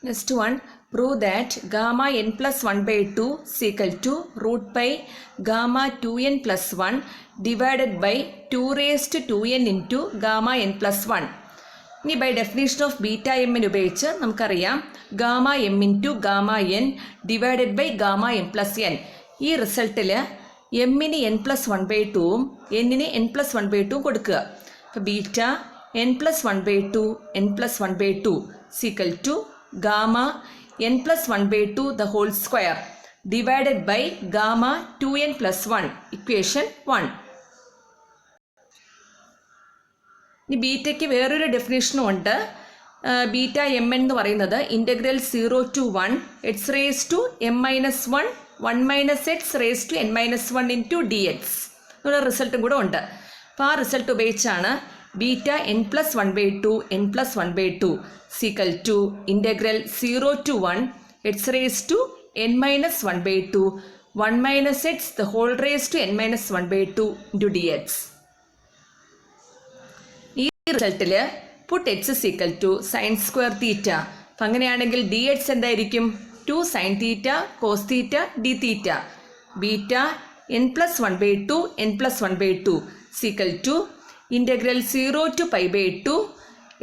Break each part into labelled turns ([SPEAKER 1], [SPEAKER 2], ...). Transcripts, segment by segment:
[SPEAKER 1] Next one, prove that gamma n plus 1 by 2 is equal to root pi gamma 2n plus 1 divided by 2 raised to 2n into gamma n plus 1. ഇനി by definition of beta എമ്മിന് ഉപയോഗിച്ച് നമുക്കറിയാം gamma M into gamma N divided by gamma M plus N. ഈ റിസൾട്ടിൽ എമ്മിന് N plus 1 by 2ഉം എന്നിന് N plus 1 by 2 കൊടുക്കുക. അപ്പോൾ beta N plus 1 by 2 N plus 1 by 2 equal to gamma n plus 1 by 2 the whole square divided by gamma 2n plus 1 equation 1. ഇനി ബീറ്റയ്ക്ക് വേറൊരു ഡെഫിനേഷനും ഉണ്ട്. Beta m എന്ന് പറയുന്നത് integral 0 to 1 x raised to m minus 1 1 minus x raised to n minus 1 into dx എന്നുള്ള റിസൾട്ടും കൂടെ ഉണ്ട്. അപ്പോൾ ആ റിസൾട്ട് ഉപയോഗിച്ചാണ് beta n plus 1 by 2 n plus 1 by 2 equal to integral 0 to 1 x raised to n minus 1 by 2 1 minus x the whole raised to n minus 1 by 2 into dx. ഈ റിസൾട്ടിൽ put x is equal to sin square theta. അപ്പം അങ്ങനെയാണെങ്കിൽ dx എന്തായിരിക്കും? 2 sin theta cos theta d theta. Beta n plus 1 by 2 n plus 1 by 2 equal to integral 0 to pi by 2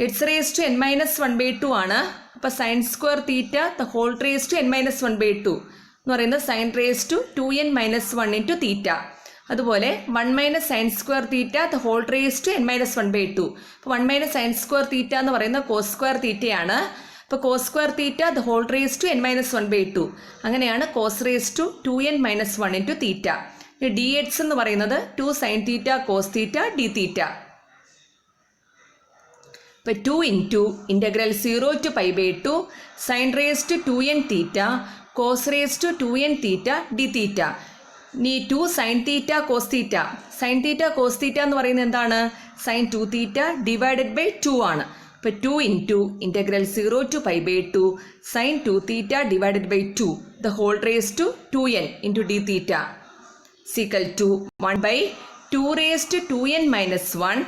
[SPEAKER 1] x raised to n minus 1 by 2 ആണ്. അപ്പോൾ sine square theta the whole raise to n minus 1 by 2 എന്ന് പറയുന്നത് sine raise to 2n minus 1 into theta. അതുപോലെ 1 minus sine square theta the whole raise to n minus 1 by 2. അപ്പോൾ 1 minus sine square തീറ്റ എന്ന് പറയുന്നത് cos square തീറ്റയാണ്. അപ്പോൾ cos square theta the whole raise to n minus 1 by 2. അങ്ങനെയാണ് cos raise to 2n minus 1 into theta. D x എന്ന് പറയുന്നത് 2 sine theta cos theta d theta. ഇപ്പോൾ 2 into integral 0 to pi by 2 sine raise to 2n theta cos raise to 2n theta d theta. ഇനി 2 sine theta cos theta. Sine theta cos theta എന്ന് പറയുന്നത് എന്താണ്? Sign 2 theta divided by 2 ആണ്. ഇപ്പോൾ 2 into integral 0 to pi by 2 sine 2 theta divided by 2 the whole raise to 2n into D theta equal to 1 by 2 raised to 2n minus 1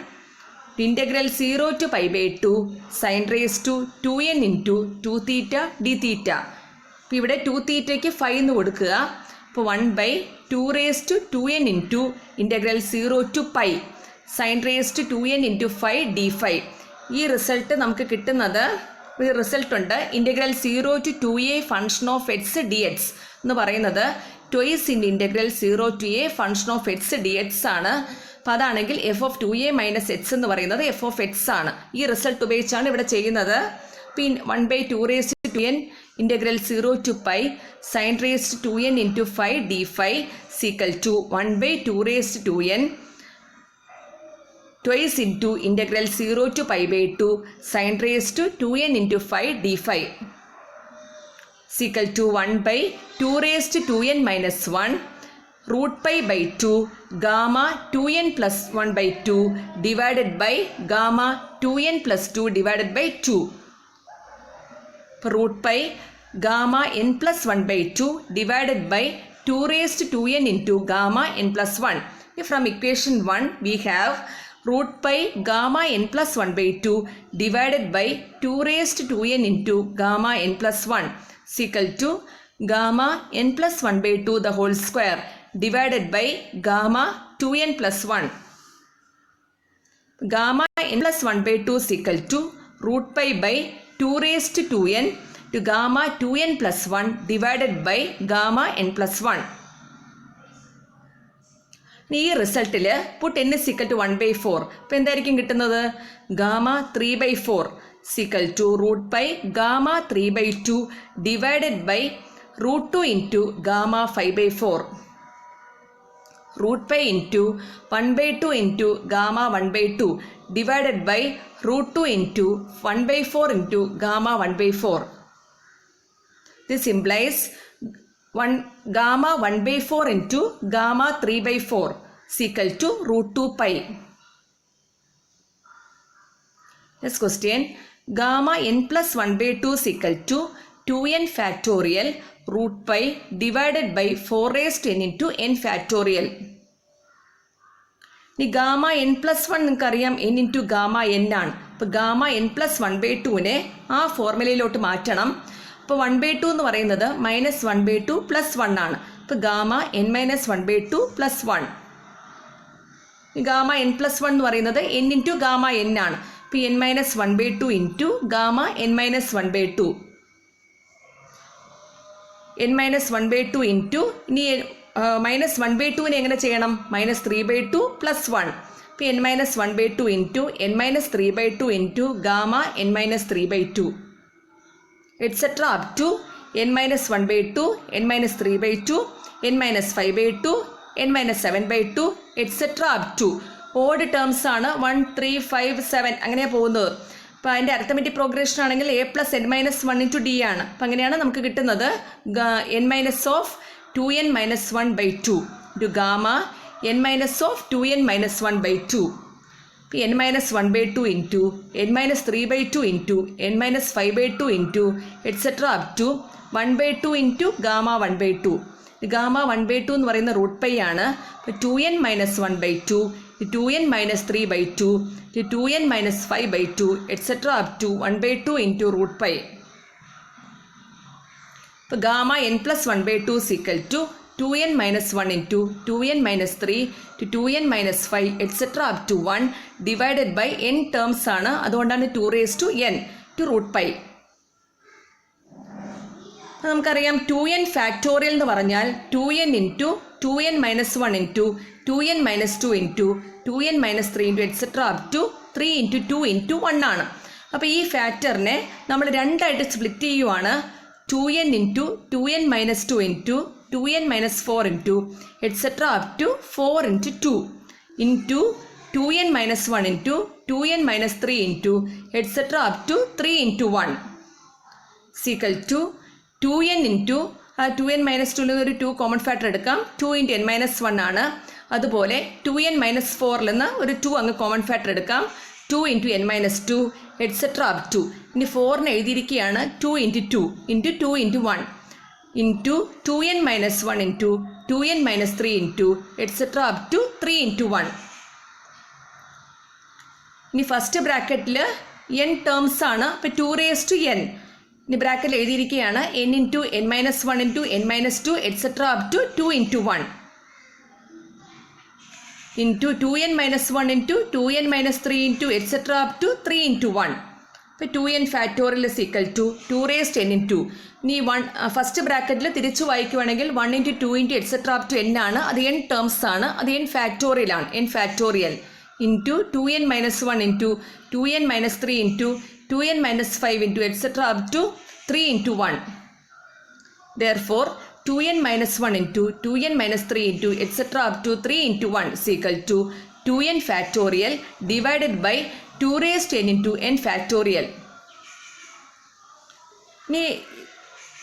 [SPEAKER 1] integral 0 to pi by 2 sin raised to 2n into 2 theta d theta. അപ്പോൾ ഇവിടെ 2 തീറ്റയ്ക്ക് 5 എന്ന് കൊടുക്കുക. അപ്പോൾ 1 by 2 raised to 2n into integral 0 to pi sin raised to 2n into 5 d5. ഈ result നമുക്ക് കിട്ടുന്നത് ഒരു result ഉണ്ട്. Integral 0 to 2a function of X d x എന്ന് പറയുന്നത് twice in integral 0 to a function of X d x ആണ്. അപ്പോൾ അതാണെങ്കിൽ F of 2a minus X എന്ന് പറയുന്നത് എഫ് ഓഫ് എക്സ് ആണ്. ഈ റിസൾട്ട് ഉപയോഗിച്ചാണ് ഇവിടെ ചെയ്യുന്നത്. പിന്നെ 1 by 2 raised to 2n integral 0 to pi sine raised 2n into 5 d5 equal to 1 by 2 raised to 2n twice into integral 0 to pi by 2 sin raised to 2n into 5 d5 equal to 1 by 2 raised to 2n minus 1 root pi by 2 gamma 2n plus 1 by 2 divided by gamma 2n plus 2 divided by 2. root pi gamma n plus 1 by 2 divided by 2 raised to 2n into gamma n plus 1. From equation 1 we have root pi gamma n plus 1 by 2 divided by 2 raised to 2n into gamma n plus 1 equal to gamma n plus 1 by 2 the whole square divided by gamma 2n plus 1. Gamma n plus 1 by 2 is equal to root pi by 2 raised to 2n to gamma 2n plus 1 divided by gamma n plus 1. ഈ റിസൾട്ടിൽ puttu n is equal to 1 by 4. അപ്പോൾ എന്തായിരിക്കും കിട്ടുന്നത്? Gamma 3 by 4 equal to root pi gamma 3 by 2 divided by root 2 into gamma 5 by 4. Root pi into 1 by 2 into gamma 1 by 2 divided by root 2 into 1 by 4 into gamma 1 by 4. This implies gamma 1 by 4 into gamma 3 by 4 is equal to root 2 pi. Next question, gamma n plus 1 by 2 is equal to 2n factorial root pi divided by 4 raised to n into n factorial. ഇനി gamma n plus 1 നിങ്ങൾക്കറിയാം n into gamma n ആണ്. അപ്പോൾ gamma n plus 1 by 2നെ ആ ഫോർമുലയിലോട്ട് മാറ്റണം. അപ്പോൾ 1/2 എന്ന് പറയുന്നത് -1/2 + 1 ആണ്. അപ്പോൾ ഗാമ n - 1/2 + 1. ഗാമ n + 1 എന്ന് പറയുന്നത് n × ഗാമ n ആണ്. അപ്പോൾ n - 1/2 into gamma n - 1/2. n - 1/2 into ഇനി -1/2നെ എങ്ങനെ ചെയ്യണം? -3/2 + 1. അപ്പോൾ n - 1/2 into n - 3/2 into gamma n - 3/2 etcetera up to n - 1/2 n - 3/2 n - 5/2 n - 7/2 etcetera up to odd terms ആണ് 1 3 5 7 അങ്ങനെ പോകുന്നത്. അപ്പോൾ അതിൻ്റെ അരിത്തമെറ്റിക് പ്രോഗ്രഷൻ ആണെങ്കിൽ a + n - 1 × d ആണ്. അപ്പോൾ അങ്ങനെയാണ് നമുക്ക് കിട്ടുന്നത് n - of 2n - 1/2 into gamma n - of 2n - 1/2. അപ്പോൾ n - 1/2 into n - 3/2 into n - 5/2 into etcetera up to 1/2 into gamma 1/2. Gamma 1/2 എന്ന് പറയുന്ന √π ആണ്. അപ്പോൾ 2n - 1/2 2n - 3/2 2n - 5/2 et cetera up to 1/2 into √π. അപ്പോൾ gamma n + 1/2 = 2n - 1 into 2n - 3 2n - 5 etcetera up to 1 divided by n terms ആണ്. അതുകൊണ്ടാണ് 2n to √π. നമുക്കറിയാം 2n factorial എന്ന് പറഞ്ഞാൽ 2n into 2n - 1 into 2n - 2 into 2n - 3 into etcetera up to 3 into 2 into 1 ആണ്. അപ്പോൾ ഈ ഫാക്ടറിനെ നമ്മൾ രണ്ടായിട്ട് സ്പ്ലിറ്റ് ചെയ്യുവാണ്. 2n into 2n - 2 into 2n - 4 into etcetera up to 4 into 2 into 2n - 1 into 2n - 3 into etcetera up to 3 into 1 is equal to 2n into 2n - 2ൽ ഒരു 2 common factor എടുക്കാം. 2 × n - 1 ആണ്. അതുപോലെ 2n - 4ൽ നിന്ന് ഒരു 2 അങ്ങ് കോമൺ ഫാക്ടർ എടുക്കാം. 2 × n - 2 എറ്റ്സെട്ര അപ് ടു ഇനി 4ന് എഴുതിയിരിക്കുകയാണ് 2 × 2 into 2 into 1 into 2n - 1 into 2n - 3 into etcetera up to 3 into 1. ഇനി ഫസ്റ്റ് ബ്രാക്കറ്റിൽ n ടേംസ് ആണ്. അപ്പോൾ 2n ഇനി ബ്രാക്കറ്റിൽ എഴുതിയിരിക്കുകയാണ് n into n - 1 into n - 2 etcetera up to 2 into 1 into 2n - 1 into 2n - 3 into etcetera up to 3 into 1. അപ്പോൾ 2n factorial = 2n into ഇനി 1 first ബ്രാക്കറ്റിൽ തിരിച്ചു വായിക്കുവാണെങ്കിൽ 1 into 2 into etcetera up to n ആണ്. അത് n ടേംസ് ആണ്. അത് n factorial ആണ്. n factorial into 2n - 1 into 2n - 3 into 2n - 5 into etcetera up to 3 into 1. Therefore 2n - 1 into 2n - 3 into etcetera up to 3 into 1 = 2n factorial divided by 2n into n factorial. ഇനി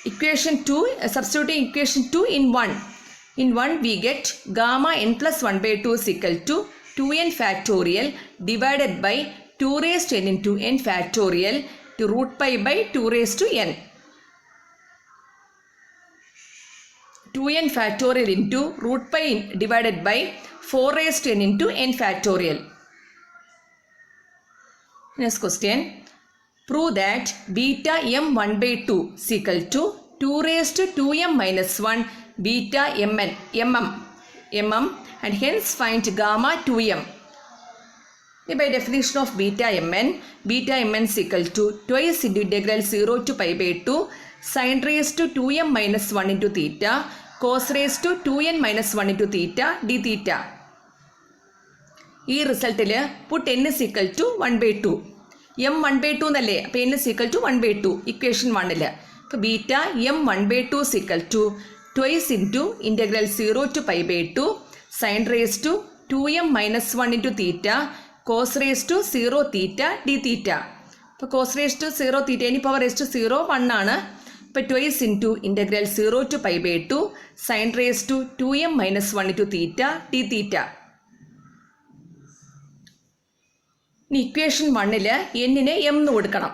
[SPEAKER 1] equation 2 substituting equation 2 in 1. In 1 we get gamma n + 1/2 = 2n factorial divided by 2n into n factorial to √π by 2n. 2n factorial into √π divided by 4n into n factorial. Next question. Prove that beta m 1/2 is equal to 2m - 1 beta mm and hence find gamma 2m. By definition of beta mn is equal to twice into integral 0 to pi/2 sin raised to 2m - 1 into theta cos raised to 2n - 1 into theta d theta. ഈ റിസൾട്ടിൽ puttu n is equal to 1/2 m 1/2 എന്നല്ലേ. അപ്പോൾ n is equal to 1/2 equation 1ൽ. അപ്പോൾ beta m 1/2 is equal to twice into integral 0 to pi/2 sin raised to 2m - 1 into theta cos raised to 0 theta d theta. അപ്പോൾ cos raised to 0 theta ഇനി power raised to 0 1 ആണ്. അപ്പോൾ twice into integral 0 to pi/2 sin raised to 2m - 1 into theta d theta. ഇനി equation 1ൽ എന്നിനെ m എന്ന് കൊടുക്കണം.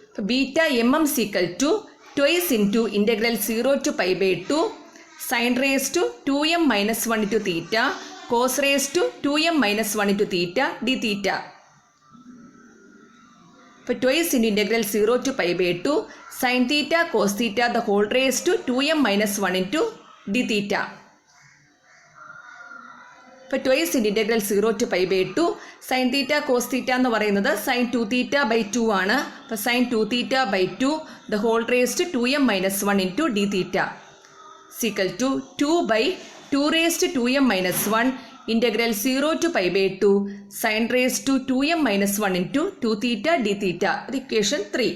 [SPEAKER 1] അപ്പോൾ beta mm is equal to twice into integral 0 to pi/2 sin raised to 2m - 1 into theta cos raised to 2m - 1 into theta d theta. അപ്പോൾ twice into integral 0 to pi by 2 sin theta cos theta the whole raised to 2m minus 1 into d theta. ഇപ്പോൾ twice into integral 0 to pi by 2 sin theta cos theta എന്ന് പറയുന്നത് sin 2 theta by 2 ആണ്. അപ്പോൾ sin 2 theta by 2 the whole raised to 2m minus 1 into d theta is equal to 2 by 2 raised to 2m minus 1 integral 0 to pi by 2 sin raised to 2m minus 1 into 2 theta d theta. അത് equation 3.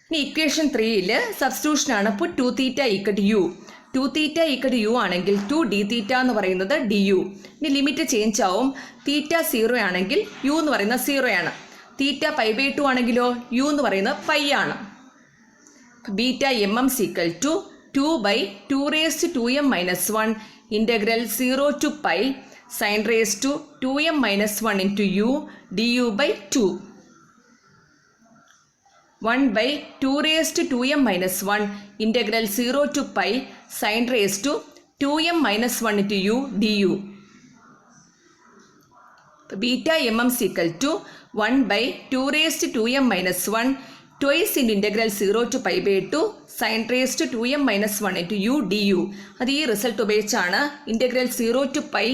[SPEAKER 1] ഇനി equation 3ൽ substitution ആണ്. Put 2 theta equal to u. 2 theta equal to u ആണെങ്കിൽ 2 d theta എന്ന് പറയുന്നത് d u. ഇനി limit change ആവും. Theta 0 ആണെങ്കിൽ യു എന്ന് പറയുന്നത് 0 ആണ്. തീറ്റ പൈ ബൈ 2 ആണെങ്കിലോ യു എന്ന് പറയുന്നത് പൈ ആണ്. Beta m m is equal to 2 by 2 raised to 2m minus 1 integral 0 to pi sin raised to 2m minus 1 into u du by 2. 1 by 2 raised to 2m minus 1 integral 0 to pi sin raised to 2m minus 1 into u du. Beta mm is equal to 1 by 2 raised to 2m minus 1 twice in integral 0 to pi by 2 sin raised to 2m minus 1 into u du. അത് ഈ result ഉപയോഗിച്ചാണ് integral 0 to pi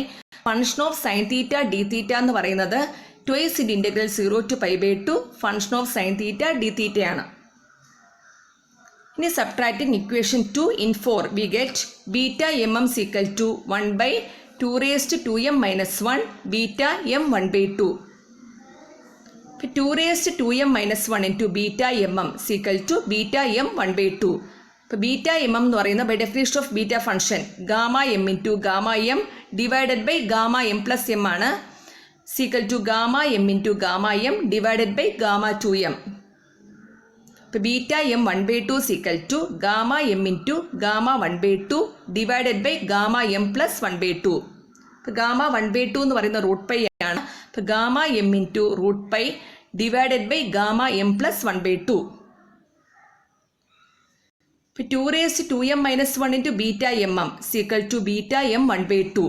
[SPEAKER 1] function of sine theta d theta എന്ന് പറയുന്നത് twice in integral 0 to pi by 2 function of sine theta d തീറ്റയാണ്. ഇനി subtracting equation 2 in 4 we get beta mm is equal to 1 by 2 raised to 2m minus 1 beta m 1 by 2. 2 raised to 2m minus 1 into beta mm is equal to beta m 1 by 2. ഇപ്പോൾ beta m m എന്ന് പറയുന്നത് by definition of beta function gamma M into gamma m divided by gamma M plus m ആണ്. Is equal to gamma M into gamma m divided by gamma 2m. ഇപ്പോൾ beta m 1 by 2 equal to gamma M into gamma 1 by 2 divided by gamma M plus 1 by 2. ഇപ്പോൾ gamma 1 by 2 എന്ന് പറയുന്ന root pi ആണ്. ഇപ്പോൾ gamma M into root pi divided by gamma m plus 1 by 2. 2 raised to 2m minus 1 into beta mm is equal to beta m 1 by 2.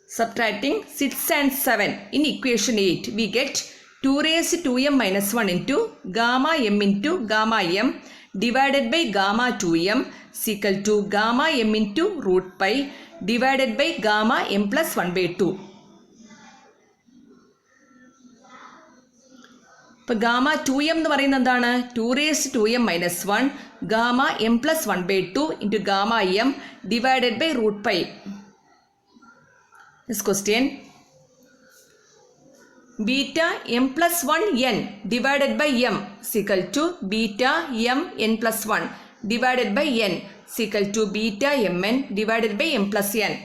[SPEAKER 1] Subtracting 6 and 7 in equation 8 we get 2 raised to 2m minus 1 into gamma m into gamma m divided by gamma 2m is equal to gamma m into root pi divided by gamma m plus 1 by 2. ഇപ്പോൾ gamma 2m എന്ന് പറയുന്നത് എന്താണ്? 2 raised to 2m minus 1 gamma m plus 1 by 2 into gamma m divided by root pi. This question beta m plus 1 n divided by m is equal to beta m n plus 1 divided by n is equal to beta mn divided by m plus n.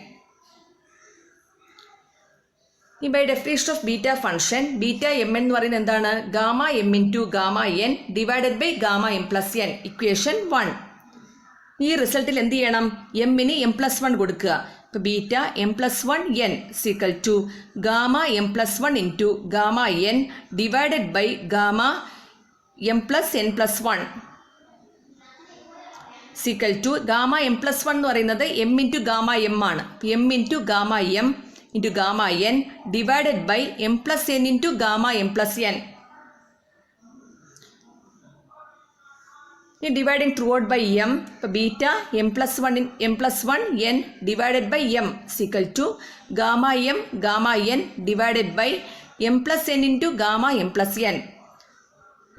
[SPEAKER 1] ഈ by definition of beta function beta m എന്ന് പറയുന്നത് എന്താണ്? Gamma M into gamma N divided by gamma M plus n equation 1. ഈ റിസൾട്ടിൽ എന്ത് ചെയ്യണം? എമ്മിന് M plus 1 കൊടുക്കുക. ഇപ്പോൾ beta m plus 1 n is equal to gamma M plus 1 into gamma N divided by gamma M plus n plus 1 is equal to gamma M plus 1 എന്ന് പറയുന്നത് m into gamma m ആണ്. M into gamma m into gamma n divided by m plus n into gamma m plus n. Dividing throughout by m, beta m plus 1 n divided by m is equal to gamma n divided by m plus n into gamma m plus n.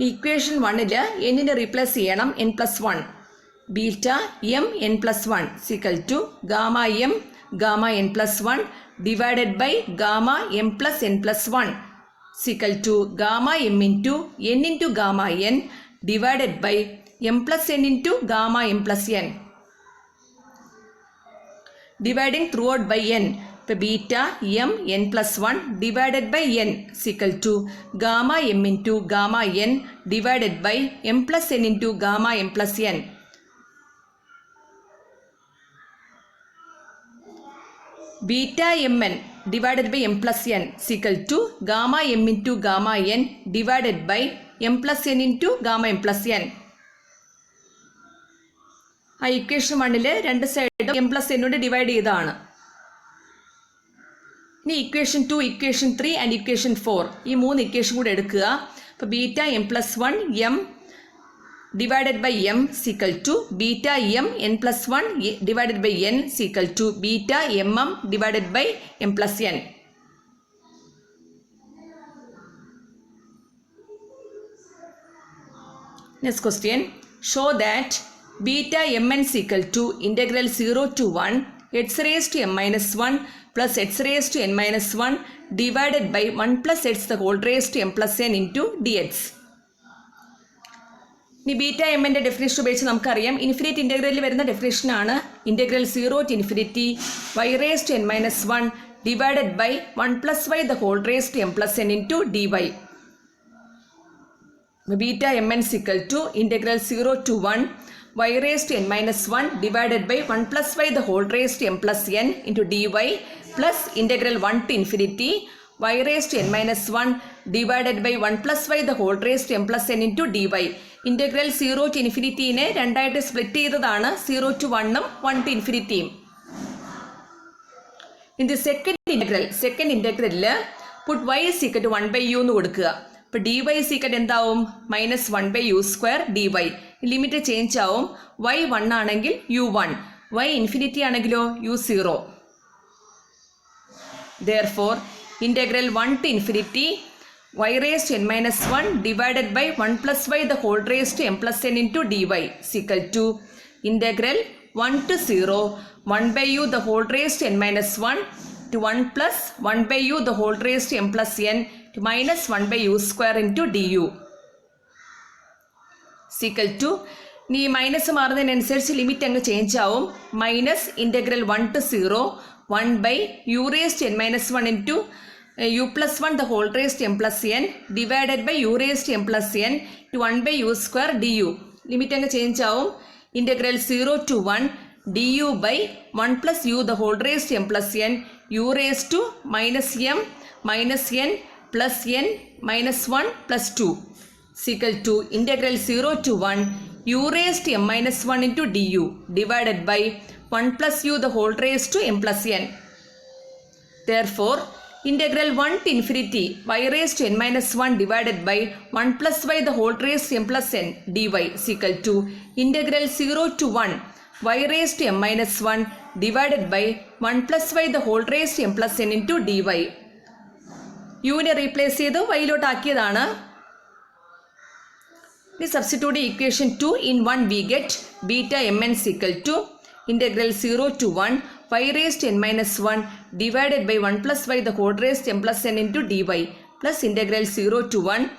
[SPEAKER 1] Equation 1 n നെ replace ചെയ്യണം n plus 1. Beta m n plus 1 is equal to gamma n plus 1 divided by gamma m plus n plus 1 is equal to gamma m into gamma n divided by m plus n into gamma m plus n. Dividing throughout by n, beta m n plus 1 divided by n is equal to gamma m into gamma n divided by m plus n into gamma m plus n. Beta mn divided by m plus n is equal to gamma m into gamma n divided by m plus n into gamma m plus n. ആ equation 1 രണ്ട് സൈഡും m plus n കൊണ്ട് divide ചെയ്തതാണ്. ഇനി equation 2, equation 3 and equation 4 ഈ 3 equation കൂടെ എടുക്കുക. അപ്പോൾ beta m plus 1 M divided by m is equal to beta m n plus 1 divided by n is equal to beta mm divided by m plus n. Next question. Show that beta mn is equal to integral 0 to 1 x raised to m minus 1 plus x raised to n minus 1 divided by 1 plus x the whole raised to m plus n into dx. ഇനി beta എമ്മിൻ്റെ definition ഉപയോഗിച്ച് നമുക്കറിയാം infinite ഇൻ്റഗ്രലിൽ വരുന്ന ഡെഫിനേഷനാണ് integral 0 to infinity y raised to n minus 1 divided by 1 plus y the whole raised to m plus n into dy. Beta mn is equal to integral 0 to 1 y raised to n minus 1 divided by 1 plus y the whole raised to m plus n into dy plus integral 1 to infinity y raised to n minus 1 divided by 1 plus y the whole raised to m plus n into dy. Integral 0 to ഇൻഫിനിറ്റീനെ രണ്ടായിട്ട് split ചെയ്തതാണ് 0 to 1ഉം 1 to ഇൻഫിനിറ്റിയും. In the second ഇൻ്റഗ്രലിൽ put y is equal to 1 by u എന്ന് കൊടുക്കുക. അപ്പോൾ dy is equal to എന്താവും minus 1 by u square dy. Limit change ആവും. y 1 ആണെങ്കിൽ u 1, y ഇൻഫിനിറ്റി ആണെങ്കിലോ u 0. Therefore integral 1 to infinity y raised to n minus 1 divided by 1 plus y the whole raised to m plus n into dy is equal to integral 1 to 0 1 by u the whole raised to n minus 1 to 1 plus 1 by u the whole raised to m plus n to minus 1 by u square into du is equal to ഈ minus മാറുന്നതിനനുസരിച്ച് limit അങ്ങ് change ആവും. Minus integral 1 to 0 1 by u raised to n minus 1 into u plus 1 the whole raised to m plus n divided by u raised to m plus n to 1 by u square du. Limit അങ്ങ് change ആവും. Integral 0 to 1 du by 1 plus u the whole raised to m plus n u raised to minus m minus n plus n minus 1 plus 2 is equal to integral 0 to 1 u raised to m minus 1 into du divided by 1 plus u the whole raised to m plus n. Therefore integral 1 to infinity y raised to n minus 1 divided by 1 plus y the whole raised to m plus n dy is equal to integral 0 to 1 y raised to m minus 1 divided by 1 plus y the whole raised to m plus n into dy. യുവിനെ replace ചെയ്ത് വൈയിലോട്ട് ആക്കിയതാണ്. ഇനി substitute equation 2 in 1 we get beta mn is equal to integral 0 to 1 y raised to n minus 1 divided by 1 plus y the whole raised to m plus n into dy plus integral 0 to 1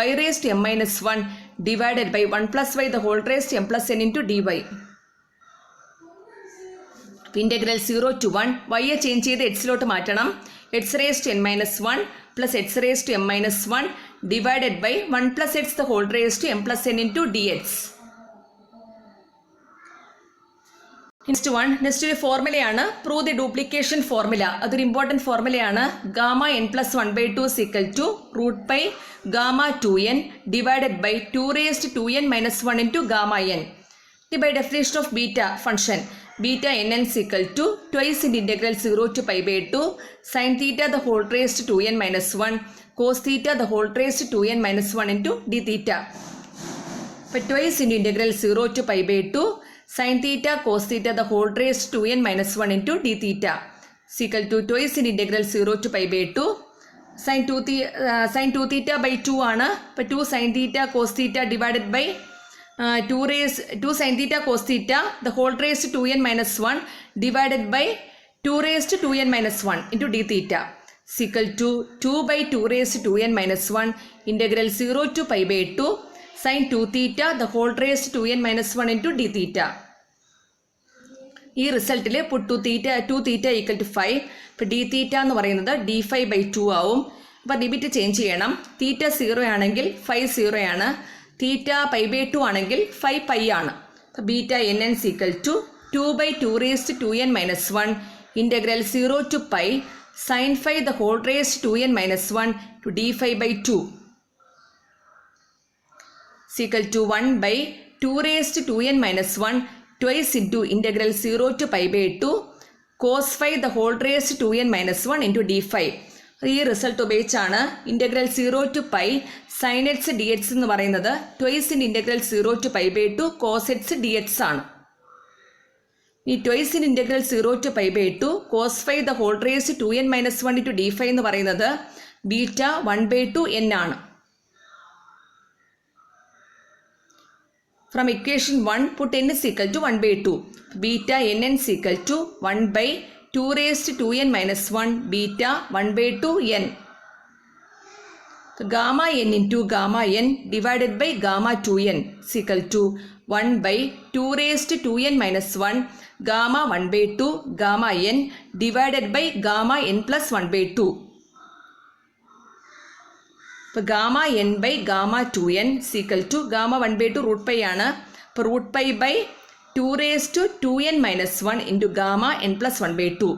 [SPEAKER 1] y raised to m minus 1 divided by 1 plus y the whole raised to m plus n into dy. Integral 0 to 1 y change ചെയ്ത് എക്സിലോട്ട് മാറ്റണം. x raised to n minus 1 plus x raised to m minus 1 divided by 1 plus x the whole raised to m plus n into dx. Next ഒരു ഫോർമുലയാണ് prove the duplication formula. അതൊരു important ഫോർമുലയാണ്. Gamma n plus 1/2 is equal to root pi gamma 2n divided by 2 raised to 2n minus 1 into gamma n. By definition of beta function beta nn is equal to twice in integral 0 to pi/2 sin theta the whole raised to 2n minus 1 cos theta the whole raised to 2n minus 1 into d theta. അപ്പോൾ twice in integral 0 to pi/2 sin theta cos theta the whole raised to 2n minus 1 into d theta is equal to twice in integral 0 to pi/2 sin 2 theta by 2 ആണ്. അപ്പോൾ 2 sin theta cos theta divided by 2 sin theta cos theta the whole raised to 2n minus 1 divided by 2 raised to 2n minus 1 into d theta is equal to 2 by 2 raised to 2n minus 1 integral 0 to pi/2 sin 2 theta the whole raised to 2n minus 1 into d theta. ഈ റിസൾട്ടിൽ puttu 2 theta equal to 5. ഇപ്പോൾ d theta എന്ന് പറയുന്നത് d5/2 ആവും. അപ്പോൾ limit change ചെയ്യണം. തീറ്റ 0 ആണെങ്കിൽ 5 0 ആണ്. തീറ്റ π/2 ആണെങ്കിൽ 5 π ആണ്. അപ്പോൾ beta nn is equal to 2 by 2 raised to 2n minus 1 integral 0 to pi sin 5 the whole raised to 2n minus 1 to d5/2 is equal to 1 by 2 raised to 2n minus 1 twice into integral 0 to pi/2 cos 5 the whole raised to 2n minus 1 into d5. ഈ result ഉപയോഗിച്ചാണ് integral 0 to pi sine x d x എന്ന് പറയുന്നത് twice in integral 0 to π/2 cos x d x ആണ്. ഈ twice in integral 0 to π/2 cos phi the whole raise 2n - 1 into d phi എന്ന് പറയുന്നത് beta 1/2 n ആണ്. From equation 1, put n is equal to 1/2. Beta nn is equal to 1/2 raised to 2n minus 1 beta 1/2 n. So, gamma n into gamma n divided by gamma 2n is equal to 1/2 raised to 2n minus 1 gamma 1/2 gamma n divided by gamma n plus 1/2. ഇപ്പോൾ gamma n by gamma 2n is equal to gamma 1/2 root pi ആണ്. ഇപ്പോൾ root pi by 2 raised to 2n minus 1 into gamma n plus 1/2.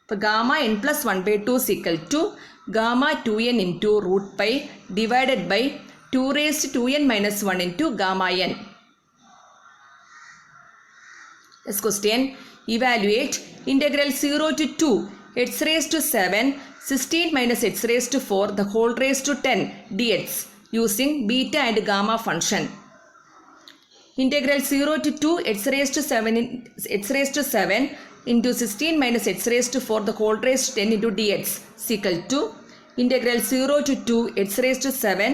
[SPEAKER 1] ഇപ്പോൾ gamma n plus 1/2 is equal to gamma 2n into root pi divided by 2 raised to 2n minus 1 into gamma n. This question, evaluate integral 0 to 2 x raised to 7 16 minus x raised to 4 the whole raised to 10 dx using beta and gamma function. Integral 0 to 2 x raised to 7 into 16 minus x raised to 4 the whole raised to 10 into dx is equal to integral 0 to 2 x raised to 7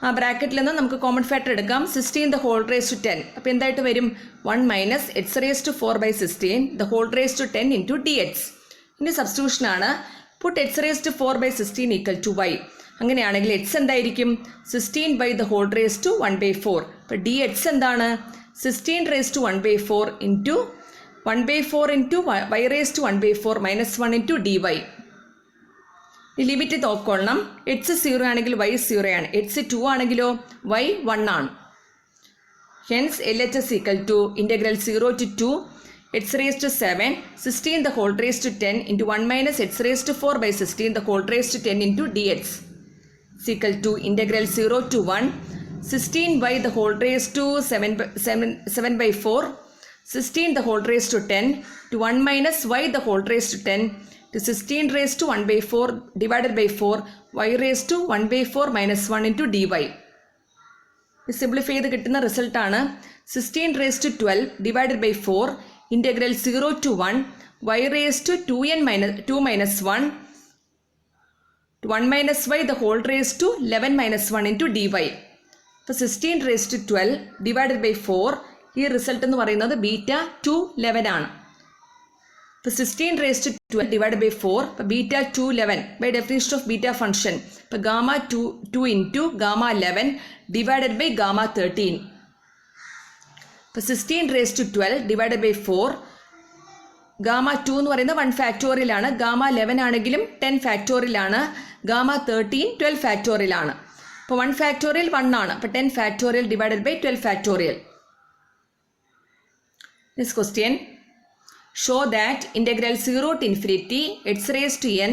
[SPEAKER 1] ആ ബ്രാക്കറ്റിൽ നിന്ന് നമുക്ക് common factor എടുക്കാം 16 the whole raised to 10. അപ്പോൾ എന്തായിട്ട് വരും 1 minus x raised to 4 by 16 the whole raised to 10 into dx. ഇനി സബ്സ്റ്റിറ്റ്യൂഷനാണ്. Puttu x raised to 4 by 16 equal to y. അങ്ങനെയാണെങ്കിൽ x എന്തായിരിക്കും 16 by the whole raised to 1/4. അപ്പോൾ dx എന്താണ് 16 raised to 1/4 into 1/4 into y raised to 1/4 minus 1 into dy. ഈ limit നോക്കണം. x 0 ആണെങ്കിൽ y 0 ആണ്, x 2 ആണെങ്കിലോ y 1 ആണ്. Hence LHS equal to integral 0 to 2 x raised to 7 16 the whole raised to 10 into 1 minus x raised to 4 by 16 the whole raised to 10 into dx is equal to integral 0 to 1 16 by the whole raised to 7 by 4 16 the whole raised to 10 to 1 minus y the whole raised to 10 to 16 raised to 1/4 divided by 4 y raised to 1/4 minus 1 into dy. Simplify ചെയ്ത് കിട്ടുന്ന റിസൾട്ടാണ് 16 raised to 12 divided by 4 integral 0 to 1 y raised to 2 minus 1 to 1 minus y the whole raised to 11 minus 1 into dy. അപ്പോൾ 16 raised to 12 divided by 4 ഈ result എന്ന് പറയുന്നത് beta 211 ആണ്. ഇപ്പോൾ 16 raised to 12 divided by 4 അപ്പോൾ beta 211 by definition of beta function. ഇപ്പോൾ gamma 2 into gamma 11 divided by gamma 13. ഇപ്പോൾ 16 raised to 12 divided by 4 gamma 2 എന്ന് പറയുന്നത് 1 ഫാക്ടോറിയലാണ്, ഗാമ 11 ആണെങ്കിലും 10 ഫാക്ടോറിയലാണ്, ഗാമ 13 12 ഫാക്ടോറിയലാണ്. അപ്പോൾ 1 ഫാക്ടോറിയൽ 1 ആണ്, അപ്പോൾ 10 factorial divided by 12 factorial. This question, show that integral 0 to infinity x raised to n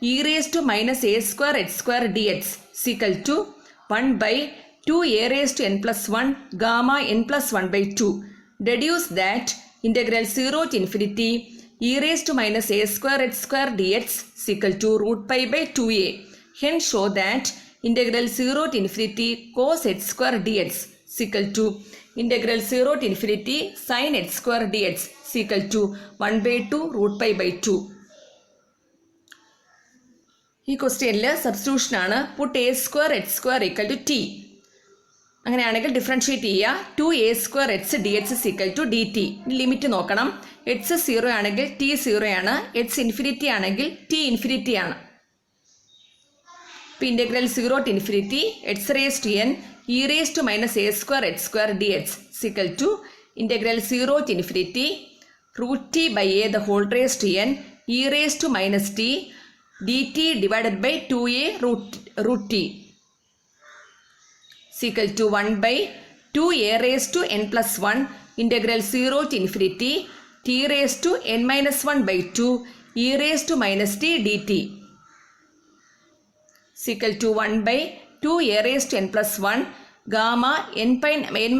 [SPEAKER 1] e raised to minus a square x square dx is equal to 1 by 2 a raised to n plus 1 gamma n plus 1 by 2. Deduce that integral 0 to infinity e raised to minus a square x square dx is equal to root pi by 2a. Hence show that integral 0 to infinity cos x square dx is equal to integral 0 to infinity sin x square dx is equal to 1/2 root pi by 2. ഈ ക്വസ്റ്റ്യനിൽ സബ്സ്റ്റിറ്റ്യൂഷനാണ്. Put a square x square equal to t. അങ്ങനെയാണെങ്കിൽ differentiate ചെയ്യുക. 2a² x dx is equal to dt. Limit നോക്കണം. x 0 ആണെങ്കിൽ t 0 ആണ്, x infinity ആണെങ്കിൽ t infinity ആണ്. ഇപ്പോൾ integral 0 to infinity x raised to n e raised to minus a square x square dx is equal to integral 0 to infinity root t by a the whole raised to n e raised to minus t dt divided by 2a root t is equal to 1 by 2a raised to n plus 1 integral 0 to infinity t raised to n minus 1 by 2 e raised to minus t dt is equal to 1 by 2a raised to n plus 1 gamma n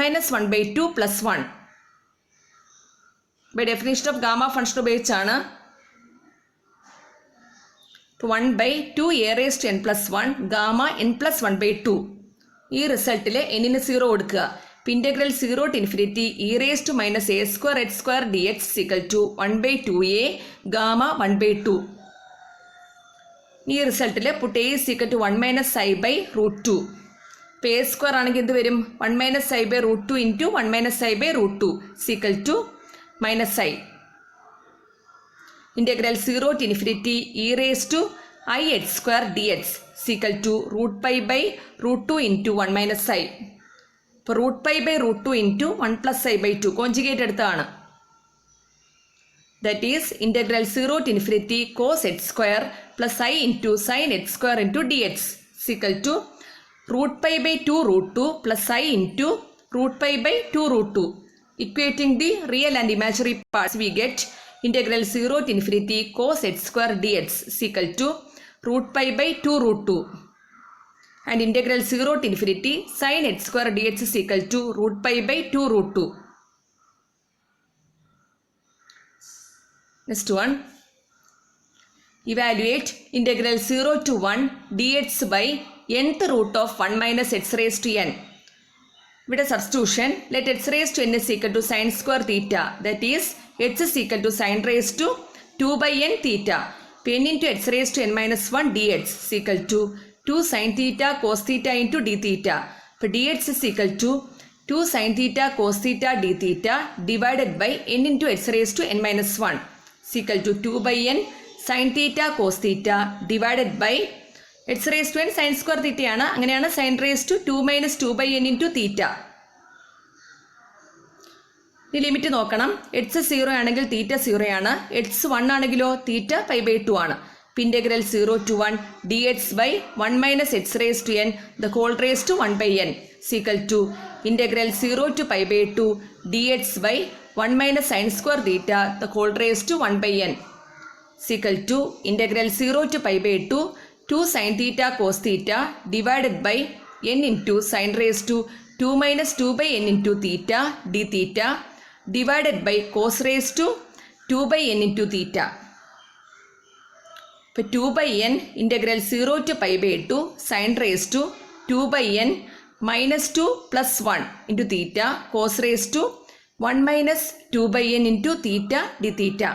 [SPEAKER 1] minus 1 by 2 plus 1. By definition of gamma function ഉപയോഗിച്ചാണ്. ഇപ്പോൾ 1/2 a raised to n plus 1 gamma n plus 1/2. ഈ റിസൾട്ടിൽ എന്നിന് 0 കൊടുക്കുക. ഇപ്പോൾ integral 0 to infinity e raised to minus a square h square dx is equal to 1/2a gamma 1/2. ഈ റിസൾട്ടിൽ puttu a is equal to 1 minus I by root 2. ഇപ്പോൾ a square ആണെങ്കിൽ എന്ത് വരും? 1 minus I by root 2 into 1 minus I by root 2 is equal to minus I. Integral 0 to infinity e raised to I h square dx is equal to root pi by root 2 into 1 minus I. ഇപ്പോൾ root pi by root 2 into 1 plus I by 2 conjugate എടുത്തതാണ്. That is integral 0 to infinity cos h square plus I into sin h square into dx is equal to root pi by 2 root 2 plus I into root pi by 2 root 2. Equating the real and imaginary parts, we get integral 0 to infinity cos h square dx is equal to root pi by 2 root 2. And integral 0 to infinity sin h square dx is equal to root pi by 2 root 2. Next one. Evaluate integral 0 to 1 dx by nth root of 1 minus h raised to n. With a substitution, let h raised to n is equal to sin square theta. That is, h is equal to sin raised to 2 by n theta. n into h raised to n minus 1 dx is equal to 2 sin theta cos theta into d theta. dx is equal to 2 sin theta cos theta d theta divided by n into h raised to n minus 1 is equal to 2 by n sin theta cos theta divided by h raised to n sin square theta ആണ്. അങ്ങനെയാണ് sin raised to 2 minus 2 by n into theta. ഇനി limit നോക്കണം. h 0 ആണെങ്കിൽ തീറ്റ 0 ആണ്. h 1 ആണെങ്കിലോ theta pi by 2 ആണ്. Integral 0 to 1 dx by 1 minus h raised to n the whole raised to 1 by n is equal to integral 0 to pi by 2 dx by 1 minus sin square theta the whole raised to 1 by n is equal to integral 0 to pi by 2 2 sin theta cos theta divided by n into sin raised to 2 minus 2 by n into theta d theta divided by cos raised to 2 by n into theta. ഇപ്പോൾ 2 by n integral 0 to pi by 2 sin raised to 2 by n minus 2 plus 1 into theta cos raised to 1 minus 2 by n into theta d theta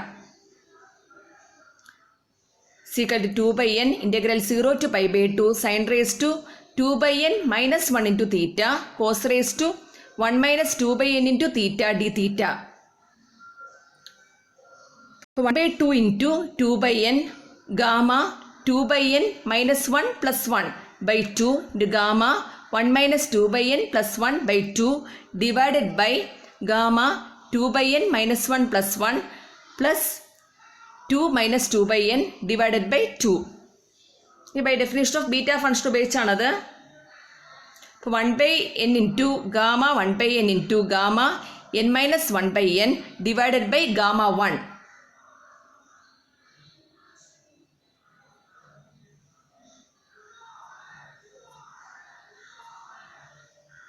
[SPEAKER 1] is equal to 2 by n integral 0 to pi by 2 sin raised to 2 by n minus 1 into theta cos raised to 1 minus 2 by n into theta d theta. 1 by 2 into 2 by n gamma 2 by n minus 1 plus 1 by 2 into gamma 1 minus 2 by n plus 1 by 2 divided by gamma 2 by n minus 1 plus 1 plus 2 minus 2 by n divided by 2. ഇത് by definition of beta function ഉപയോഗിച്ചാണത്. ഇപ്പോൾ 1 by n into gamma 1 by n into gamma n minus 1 by n divided by gamma 1